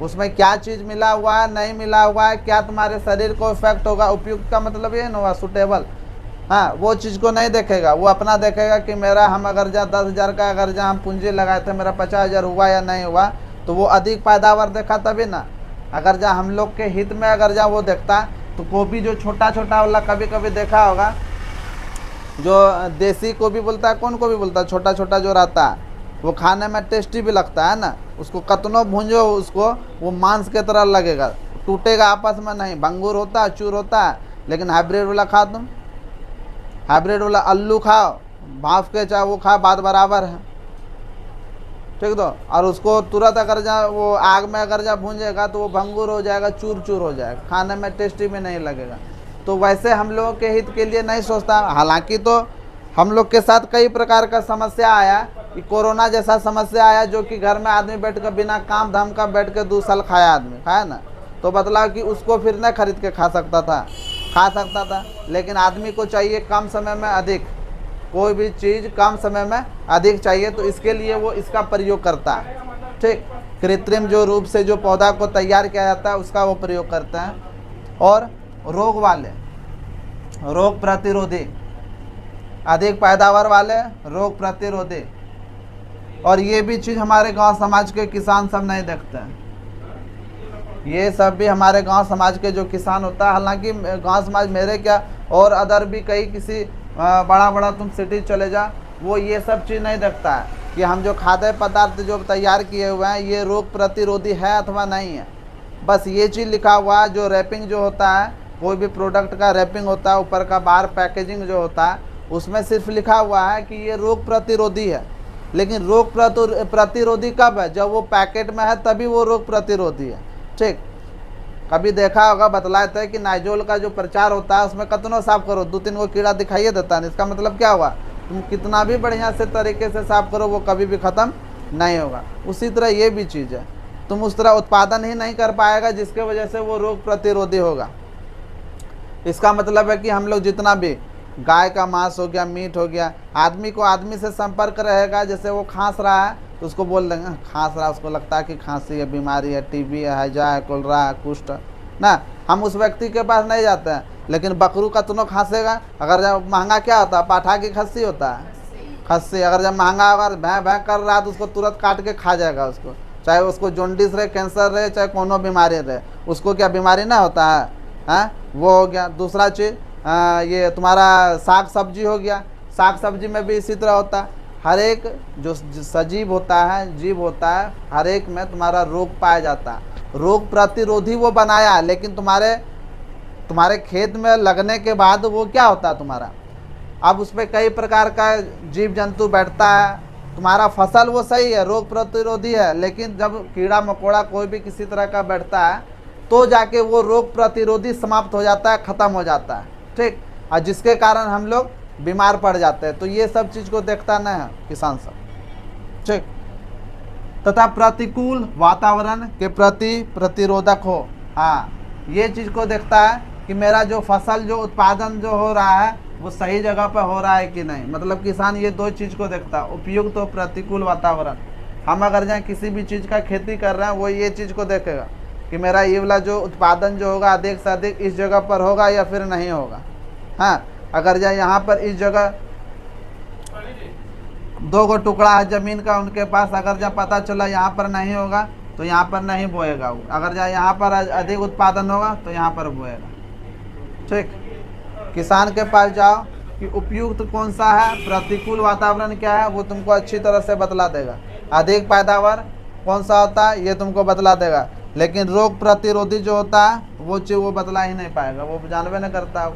उसमें क्या चीज़ मिला हुआ है नहीं मिला हुआ है, क्या तुम्हारे शरीर को इफेक्ट होगा। उपयुक्त का मतलब ये ना हुआ सुटेबल। हाँ, वो चीज़ को नहीं देखेगा, वो अपना देखेगा कि मेरा हम अगर जहाँ 10,000 का अगर जहाँ हम पूंजी लगाए थे मेरा 50,000 हुआ या नहीं हुआ, तो वो अधिक पैदावार देखा तभी ना। अगर जहाँ हम लोग के हित में अगर जहाँ वो देखता तो गोभी जो छोटा छोटा वाला कभी कभी देखा होगा, जो देसी गोभी बोलता है, कौन गोभी बोलता है, छोटा छोटा जो रहता है, वो खाने में टेस्टी भी लगता है ना। उसको कतनो भूंजो उसको, वो मांस के तरह लगेगा, टूटेगा आपस में नहीं। भंगूर होता है, चूर होता है। लेकिन हाइब्रिड वाला खाओ तुम, हाइब्रिड वाला आलू खाओ, भाफ के चाहे वो खाओ, बात बराबर है। ठीक। तो और उसको तुरंत अगर जा वो आग में अगर जा भूंजेगा तो वो भंगूर हो जाएगा, चूर चूर हो जाएगा, खाने में टेस्टी भी नहीं लगेगा। तो वैसे हम लोगों के हित के लिए नहीं सोचता। हालांकि तो हम लोग के साथ कई प्रकार का समस्या आया कि कोरोना जैसा समस्या आया, जो कि घर में आदमी बैठ कर बिना काम धाम का बैठ के 2 साल खाया, आदमी खाया ना, तो बतला कि उसको फिर न खरीद के खा सकता था। लेकिन आदमी को चाहिए कम समय में अधिक, कोई भी चीज़ कम समय में अधिक चाहिए, तो इसके लिए वो इसका प्रयोग करता है। ठीक। कृत्रिम जो रूप से जो पौधा को तैयार किया जाता है उसका वो प्रयोग करते हैं। और रोग वाले, रोग प्रतिरोधी, अधिक पैदावार वाले, रोग प्रतिरोधी। और ये भी चीज़ हमारे गांव समाज के किसान सब नहीं देखते हैं। ये सब भी हमारे गांव समाज के जो किसान होता है, हालांकि गांव समाज मेरे क्या और अदर भी कई किसी बड़ा तुम सिटी चले जा, वो ये सब चीज़ नहीं देखता है कि हम जो खाद्य पदार्थ जो तैयार किए हुए हैं ये रोग प्रतिरोधी है अथवा नहीं है। बस ये चीज़ लिखा हुआ है। जो रैपिंग जो होता है, कोई भी प्रोडक्ट का रैपिंग होता है, ऊपर का बाहर पैकेजिंग जो होता है, उसमें सिर्फ लिखा हुआ है कि ये रोग प्रतिरोधी है। लेकिन रोग प्रतिरोधी कब है? जब वो पैकेट में है तभी वो रोग प्रतिरोधी है। ठीक। कभी देखा होगा, बतलाए थे कि नाइजोल का जो प्रचार होता है उसमें कतनो साफ करो 2-3 को कीड़ा दिखाइए देता है। इसका मतलब क्या हुआ? तुम कितना भी बढ़िया से तरीके से साफ करो वो कभी भी ख़त्म नहीं होगा। उसी तरह ये भी चीज़ है, तुम उस तरह उत्पादन ही नहीं कर पाएगा जिसके वजह से वो रोग प्रतिरोधी होगा। इसका मतलब है कि हम लोग जितना भी गाय का मांस हो गया, मीट हो गया, आदमी को आदमी से संपर्क रहेगा। जैसे वो खांस रहा है तो उसको बोल देंगे खांस रहा, उसको लगता है कि खांसी है, बीमारी है, टीबी है, हैजा है, कोलरा है, कुष्ठ ना। हम उस व्यक्ति के पास नहीं जाते हैं। लेकिन बकरू का तुनो खांसेगा। अगर जब महंगा क्या होता है, पाठा की खस्सी होता है, खस्सी। अगर जब महंगा अगर भैं भैं कर रहा है तो उसको तुरंत काट के खा जाएगा उसको, चाहे उसको जॉन्डिस रहे, कैंसर रहे, चाहे कोनो बीमारी रहे, उसको क्या बीमारी ना होता है, हाँ? वो हो गया। दूसरा चीज़ ये तुम्हारा साग सब्जी हो गया, साग सब्जी में भी इसी तरह होता है। हर एक जो सजीव होता है, जीव होता है, हर एक में तुम्हारा रोग पाया जाता है। रोग प्रतिरोधी वो बनाया है, लेकिन तुम्हारे खेत में लगने के बाद वो क्या होता है तुम्हारा, अब उस पर कई प्रकार का जीव जंतु बैठता है। तुम्हारा फसल वो सही है, रोग प्रतिरोधी है, लेकिन जब कीड़ा मकोड़ा कोई भी किसी तरह का बैठता है तो जाके वो रोग प्रतिरोधी समाप्त हो जाता है, ख़त्म हो जाता है। ठीक। और जिसके कारण हम लोग बीमार पड़ जाते हैं। तो ये सब चीज़ को देखता नहीं है किसान सब। ठीक। तथा प्रतिकूल वातावरण के प्रति प्रतिरोधक हो। हाँ, ये चीज़ को देखता है कि मेरा जो फसल जो उत्पादन जो हो रहा है वो सही जगह पर हो रहा है कि नहीं। मतलब किसान ये दो चीज़ को देखता है, उपयुक्त तो प्रतिकूल वातावरण। हम अगर जहाँ किसी भी चीज़ का खेती कर रहे हैं वो ये चीज़ को देखेगा कि मेरा ये वाला जो उत्पादन जो होगा अधिक से अधिक इस जगह पर होगा या फिर नहीं होगा। हाँ, अगर जहाँ यहाँ पर इस जगह 2 गो टुकड़ा है ज़मीन का उनके पास, अगर जहाँ पता चला यहाँ पर नहीं होगा तो यहाँ पर नहीं बोएगा वो। अगर जहाँ यहाँ पर अधिक उत्पादन होगा तो यहाँ पर बोएगा। ठीक। किसान के पास जाओ कि उपयुक्त कौन सा है, प्रतिकूल वातावरण क्या है, वो तुमको अच्छी तरह से बतला देगा। अधिक पैदावार कौन सा होता है ये तुमको बतला देगा, लेकिन रोग प्रतिरोधी जो होता है वो चीज़ वो बतला ही नहीं पाएगा, वो जानवे नहीं करता। वो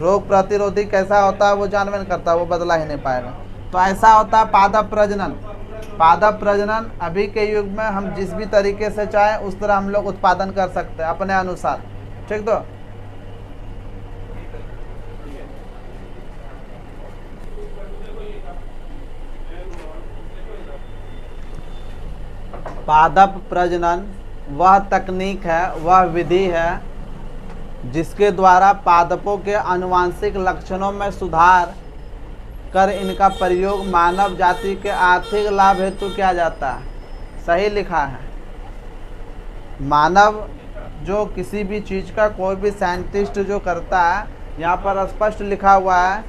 रोग प्रतिरोधी कैसा होता है वो जानवे नहीं करता, वो बतला ही नहीं पाएगा। तो ऐसा होता है पादप प्रजनन। पादप प्रजनन अभी के युग में हम जिस भी तरीके से चाहें उस तरह हम लोग उत्पादन कर सकते हैं अपने अनुसार। ठीक। तो पादप प्रजनन वह तकनीक है, वह विधि है जिसके द्वारा पादपों के आनुवंशिक लक्षणों में सुधार कर इनका प्रयोग मानव जाति के आर्थिक लाभ हेतु किया जाता है। सही लिखा है। मानव जो किसी भी चीज़ का कोई भी साइंटिस्ट जो करता है, यहाँ पर स्पष्ट लिखा हुआ है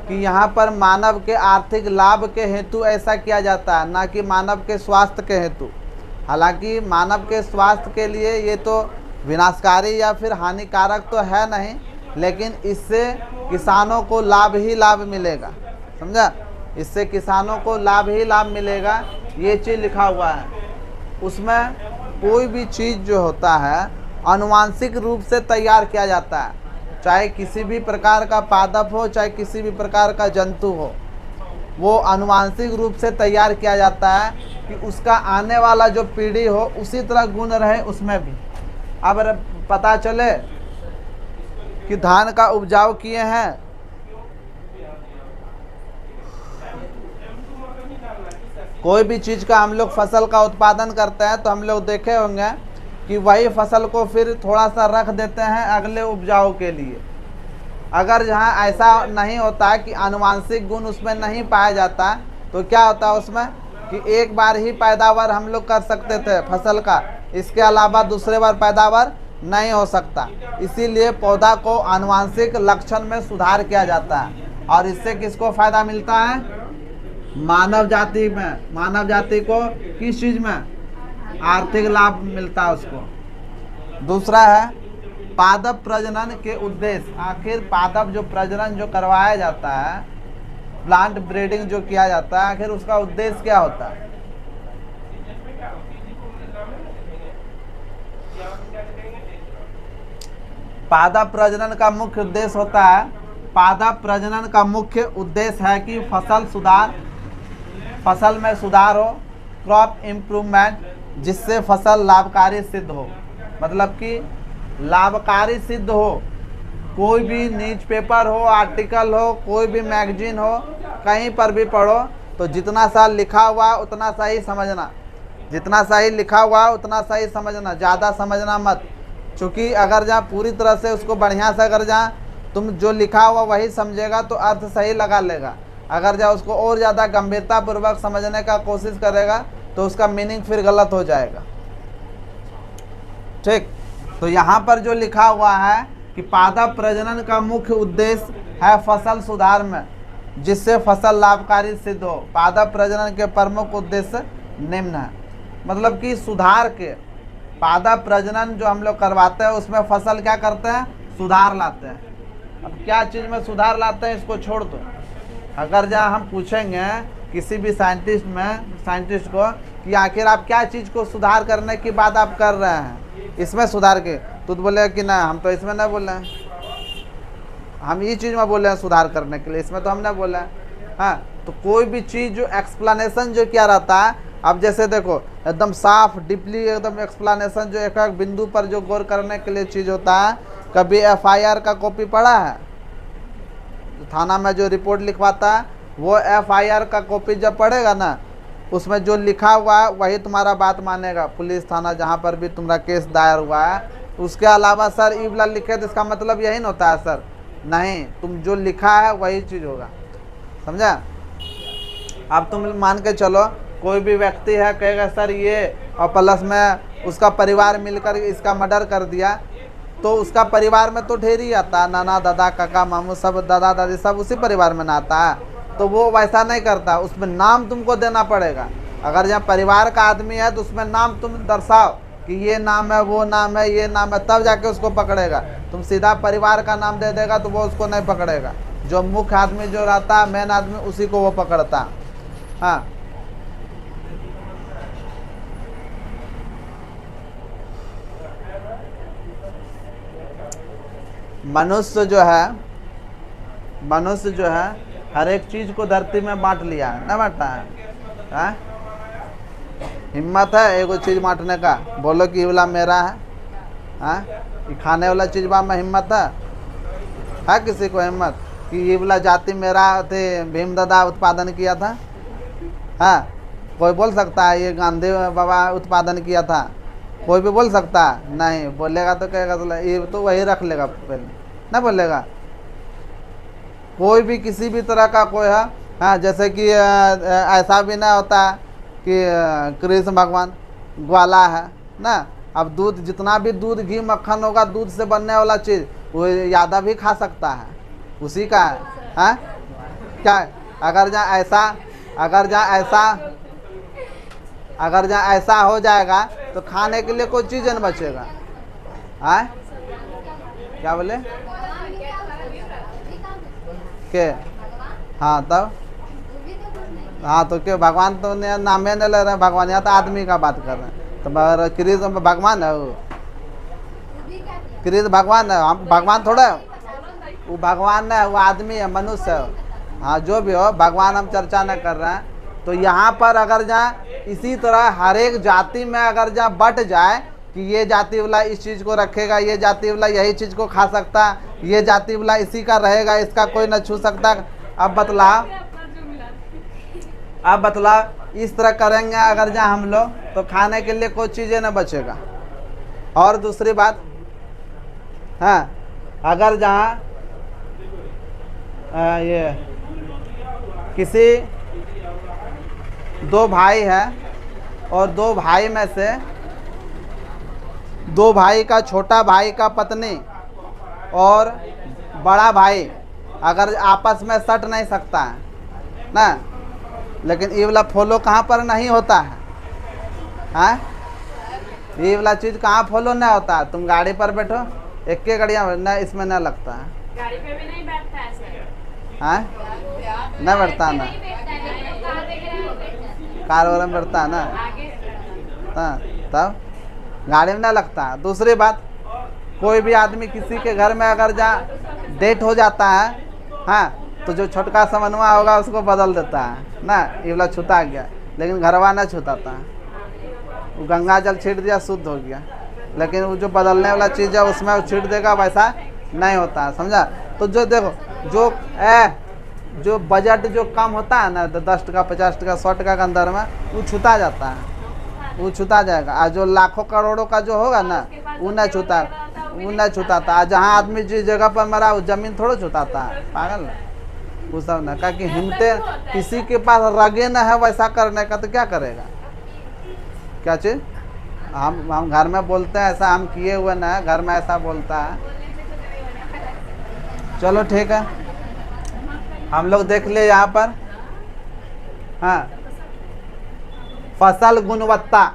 कि यहाँ पर मानव के आर्थिक लाभ के हेतु ऐसा किया जाता है, ना कि मानव के स्वास्थ्य के हेतु। हालांकि मानव के स्वास्थ्य के लिए ये तो विनाशकारी या फिर हानिकारक तो है नहीं, लेकिन इससे किसानों को लाभ ही लाभ मिलेगा। समझा? इससे किसानों को लाभ ही लाभ मिलेगा, ये चीज़ लिखा हुआ है। उसमें कोई भी चीज़ जो होता है आनुवांशिक रूप से तैयार किया जाता है, चाहे किसी भी प्रकार का पादप हो, चाहे किसी भी प्रकार का जंतु हो, वो आनुवांशिक रूप से तैयार किया जाता है कि उसका आने वाला जो पीढ़ी हो उसी तरह गुण रहे उसमें भी। अब पता चले कि धान का उपजाऊ किए हैं, कोई भी चीज़ का हम लोग फसल का उत्पादन करते हैं तो हम लोग देखे होंगे कि वही फसल को फिर थोड़ा सा रख देते हैं अगले उपजाऊ के लिए। अगर जहाँ ऐसा नहीं होता है कि आनुवांशिक गुण उसमें नहीं पाया जाता तो क्या होता है उसमें कि एक बार ही पैदावार हम लोग कर सकते थे फसल का, इसके अलावा दूसरे बार पैदावार नहीं हो सकता। इसीलिए पौधा को आनुवांशिक लक्षण में सुधार किया जाता है और इससे किसको फायदा मिलता है? मानव जाति में। मानव जाति को किस चीज़ में? आर्थिक लाभ मिलता है उसको। दूसरा है पादप प्रजनन के उद्देश्य। आखिर पादप जो प्रजनन जो करवाया जाता है, प्लांट ब्रीडिंग जो किया जाता है, आखिर उसका उद्देश्य क्या होता है? पादप प्रजनन का मुख्य उद्देश्य होता है, पादप प्रजनन का मुख्य उद्देश्य है कि फसल में सुधार हो, क्रॉप इम्प्रूवमेंट, जिससे फसल लाभकारी सिद्ध हो। मतलब कि लाभकारी सिद्ध हो। कोई भी न्यूज पेपर हो, आर्टिकल हो, कोई भी मैगजीन हो, कहीं पर भी पढ़ो तो जितना सा लिखा हुआ उतना सही समझना, जितना सही लिखा हुआ उतना सही समझना, ज़्यादा समझना मत। क्योंकि अगर जहाँ पूरी तरह से उसको बढ़िया से अगर जहाँ तुम जो लिखा हुआ वही समझेगा तो अर्थ सही लगा लेगा। अगर जहाँ उसको और ज़्यादा गंभीरता पूर्वक समझने का कोशिश करेगा तो उसका मीनिंग फिर गलत हो जाएगा। ठीक। तो यहाँ पर जो लिखा हुआ है कि पादप प्रजनन का मुख्य उद्देश्य है फसल सुधार में, जिससे फसल लाभकारी सिद्ध हो। पादप प्रजनन के प्रमुख उद्देश्य निम्न है। मतलब कि सुधार के, पादप प्रजनन जो हम लोग करवाते हैं उसमें फसल क्या करते हैं? सुधार लाते हैं। अब क्या चीज़ में सुधार लाते हैं इसको छोड़ दो। अगर जहाँ हम पूछेंगे किसी भी साइंटिस्ट को कि आखिर आप क्या चीज़ को सुधार करने की बात आप कर रहे हैं, इसमें सुधार के, तो बोले कि ना हम तो इसमें नहीं बोले हैं, हम ये चीज़ में बोले हैं सुधार करने के लिए, इसमें तो हमने बोला है। हाँ, तो कोई भी चीज़ जो एक्सप्लेनेशन जो क्या रहता है, अब जैसे देखो एकदम साफ डीपली एकदम एक्सप्लेनेशन जो एक एक बिंदु पर जो गौर करने के लिए चीज़ होता है। कभी FIR का कॉपी पढ़ा है? थाना में जो रिपोर्ट लिखवाता है वो FIR का कॉपी जब पढ़ेगा ना, उसमें जो लिखा हुआ है वही तुम्हारा बात मानेगा। पुलिस थाना जहाँ पर भी तुम्हारा केस दायर हुआ है, उसके अलावा सर ई वाला लिखे तो इसका मतलब यही ना होता है सर, नहीं, तुम जो लिखा है वही चीज़ होगा, समझा। अब तुम मान के चलो कोई भी व्यक्ति है कहेगा सर ये, और प्लस में उसका परिवार मिलकर इसका मर्डर कर दिया, तो उसका परिवार में तो ढेर ही आता है, नाना दादा काका मामू सब, दादा दादी सब उसी परिवार में ना आता है, तो वो वैसा नहीं करता, उसमें नाम तुमको देना पड़ेगा। अगर जहाँ परिवार का आदमी है तो उसमें नाम तुम दर्शाओ कि ये नाम है, वो नाम है, ये नाम है, तब जाके उसको पकड़ेगा। तुम सीधा परिवार का नाम दे देगा तो वो उसको नहीं पकड़ेगा। जो मुख्य आदमी जो रहता है, मेन आदमी, उसी को वो पकड़ता है। हाँ, मनुष्य जो है हर एक चीज को धरती में बांट लिया है, ना बांटता है? हाँ? हिम्मत है एगो चीज बांटने का, बोलो कि ये वाला मेरा है। हाँ, ये खाने वाला चीज बा में हिम्मत है किसी को हिम्मत कि ये वाला जाति मेरा थे, भीमदादा उत्पादन किया था? हाँ, कोई बोल सकता है ये गांधी बाबा उत्पादन किया था? कोई भी बोल सकता है? नहीं बोलेगा तो कहेगा तो ये तो वही रख लेगा पहले, ना बोलेगा। कोई भी किसी भी तरह का कोई है, हाँ, जैसे कि ऐसा भी ना होता है कि कृष्ण भगवान ग्वाला है ना। अब दूध, जितना भी दूध घी मक्खन होगा, दूध से बनने वाला चीज़ वो यादव भी खा सकता है, उसी का है। हाँ, क्या अगर जहाँ ऐसा हो जाएगा तो खाने के लिए कोई चीज़ नहीं बचेगा। हाँ, क्या बोले के? हाँ तब, हाँ तो क्यों भगवान तो नामे नहीं ले रहे हैं, भगवान, यहाँ तो आदमी का बात कर रहे हैं। तो कृष्ण भगवान है, वो कृष्ण भगवान है, हम भगवान थोड़ा है, वो भगवान है, वो आदमी है, मनुष्य है। हाँ, जो भी हो, भगवान हम चर्चा न कर रहे हैं। तो यहाँ पर अगर जहाँ इसी तरह हर एक जाति में अगर जहाँ बट जाए कि ये जाति वाला इस चीज़ को रखेगा, ये जाति वाला यही चीज़ को खा सकता, ये जाति वाला इसी का रहेगा, इसका कोई न छू सकता। अब बतलाओ इस तरह करेंगे अगर जहाँ हम लोग, तो खाने के लिए कोई चीज़ें न बचेगा। और दूसरी बात, हाँ, अगर जहाँ ये किसी दो भाई है और दो भाई में से दो भाई का, छोटा भाई का पत्नी और बड़ा भाई अगर आपस में सट नहीं सकता है ना, लेकिन ये वाला फॉलो कहाँ पर नहीं होता है? हाँ, ये वाला चीज़ कहाँ फॉलो नहीं होता है? तुम गाड़ी पर बैठो, एक के गाड़ियाँ न, इसमें न लगता है, गाड़ी पे भी नहीं बैठता है सर। हाँ, न बैठता ना, कार वाला में बैठता है ना, हाँ, तब गाड़ी में ना लगता है। दूसरी बात, कोई भी आदमी किसी के घर में अगर जहाँ डेट हो जाता है, हाँ, तो जो छोटका समन्वय होगा उसको बदल देता है ना, ये वाला छूता गया, लेकिन घरवा ना छूताता है, वो गंगा जल छीट दिया, शुद्ध हो गया। लेकिन वो जो बदलने वाला चीज़ है उसमें वो छीट देगा, वैसा नहीं होता है, समझा। तो जो देखो, जो बजट जो कम होता है ना, तो 10 टका 50 टका 100 टका के अंदर में वो छूता जाता है, वो छूता जाएगा। और जो लाखों करोड़ों का जो होगा ना, वो नहीं छूता। जहाँ आदमी जिस जगह पर मरा वो जमीन थोड़ा छूताता है, पागल ना, वो सब ना। क्या कि हिम्मतें किसी के पास रगे न है वैसा करने का, तो क्या करेगा? क्या चीज़ हम घर में बोलते हैं ऐसा, हम किए हुए ना, घर में ऐसा बोलता है। चलो ठीक है, हम लोग देख ले यहाँ पर। हाँ, फसल गुणवत्ता,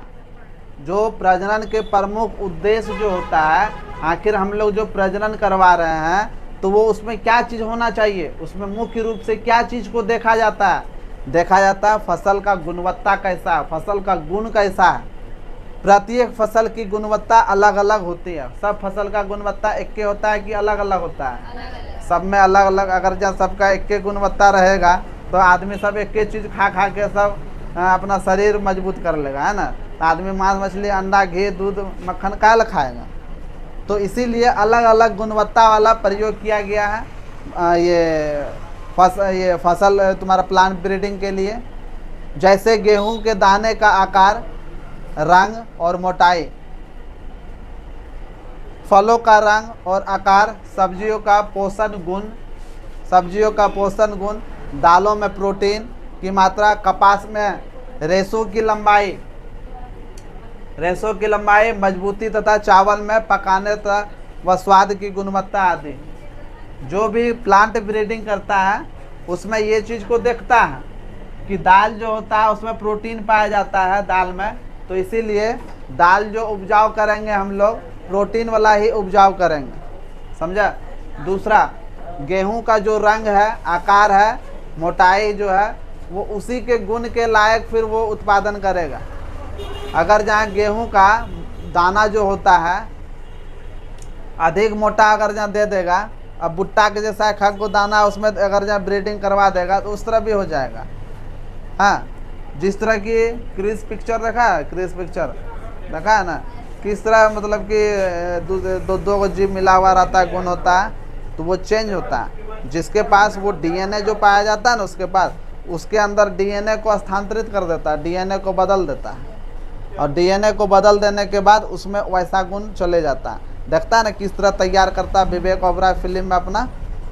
जो प्रजनन के प्रमुख उद्देश्य जो होता है, आखिर हम लोग जो प्रजनन करवा रहे हैं तो वो उसमें क्या चीज़ होना चाहिए, उसमें मुख्य रूप से क्या चीज़ को देखा जाता है? देखा जाता है फसल का गुणवत्ता कैसा है, फसल का गुण कैसा है। प्रत्येक फसल की गुणवत्ता अलग अलग होती है। सब फसल का गुणवत्ता एक के होता है कि अलग अलग होता है? सब में अलग अलग। अगर जब सबका एक के गुणवत्ता रहेगा तो आदमी सब एक के चीज़ खा के सब अपना शरीर मजबूत कर लेगा, है ना। तो आदमी मांस मछली अंडा घी दूध मक्खन काहे खाएगा? तो इसीलिए अलग अलग गुणवत्ता वाला प्रयोग किया गया है। ये फसल तुम्हारा प्लांट ब्रीडिंग के लिए, जैसे गेहूं के दाने का आकार, रंग और मोटाई, फलों का रंग और आकार, सब्जियों का पोषण गुण, दालों में प्रोटीन की मात्रा, कपास में रेशों की लंबाई, मजबूती तथा चावल में पकाने तथा व स्वाद की गुणवत्ता आदि। जो भी प्लांट ब्रीडिंग करता है उसमें ये चीज़ को देखता है कि दाल जो होता है उसमें प्रोटीन पाया जाता है दाल में, तो इसीलिए दाल जो उपजाऊ करेंगे हम लोग प्रोटीन वाला ही उपजाऊ करेंगे, समझा। दूसरा, गेहूं का जो रंग है, आकार है, मोटाई जो है वो उसी के गुण के लायक फिर वो उत्पादन करेगा। अगर जहाँ गेहूं का दाना जो होता है अधिक मोटा अगर जहाँ दे देगा, अब भुट्टा के जैसा खग को दाना उसमें अगर जहाँ ब्रीडिंग करवा देगा तो उस तरह भी हो जाएगा। हाँ, जिस तरह की क्रीज पिक्चर देखा है, क्रीज पिक्चर देखा है ना, किस तरह मतलब कि दो को जीव मिला हुआ रहता है, गुण होता है, तो वो चेंज होता है। जिसके पास वो डीएनए जो पाया जाता है ना, उसके पास उसके अंदर डीएनए को स्थानांतरित कर देता है, डीएनए को बदल देता है, और डीएनए को बदल देने के बाद उसमें वैसा गुण चले जाता है। देखता है ना किस तरह तैयार करता है विवेक ओबरॉय फिल्म में अपना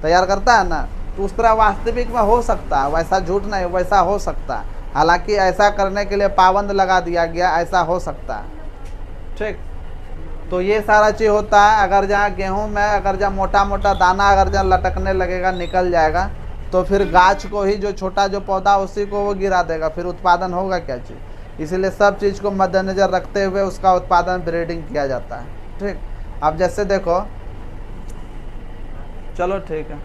तैयार करता है ना, तो उस तरह वास्तविक में हो सकता है, वैसा झूठ नहीं, वैसा हो सकता है। हालांकि ऐसा करने के लिए पाबंद लगा दिया गया, ऐसा हो सकता है, ठीक। तो ये सारा चीज़ होता है। अगर जहाँ गेहूं में अगर जहाँ मोटा मोटा दाना अगर जहाँ लटकने लगेगा, निकल जाएगा, तो फिर गाछ को ही जो छोटा जो पौधा उसी को वो गिरा देगा, फिर उत्पादन होगा क्या चीज़। इसीलिए सब चीज़ को मद्देनज़र रखते हुए उसका उत्पादन ब्रीडिंग किया जाता है, ठीक। अब जैसे देखो, चलो ठीक है।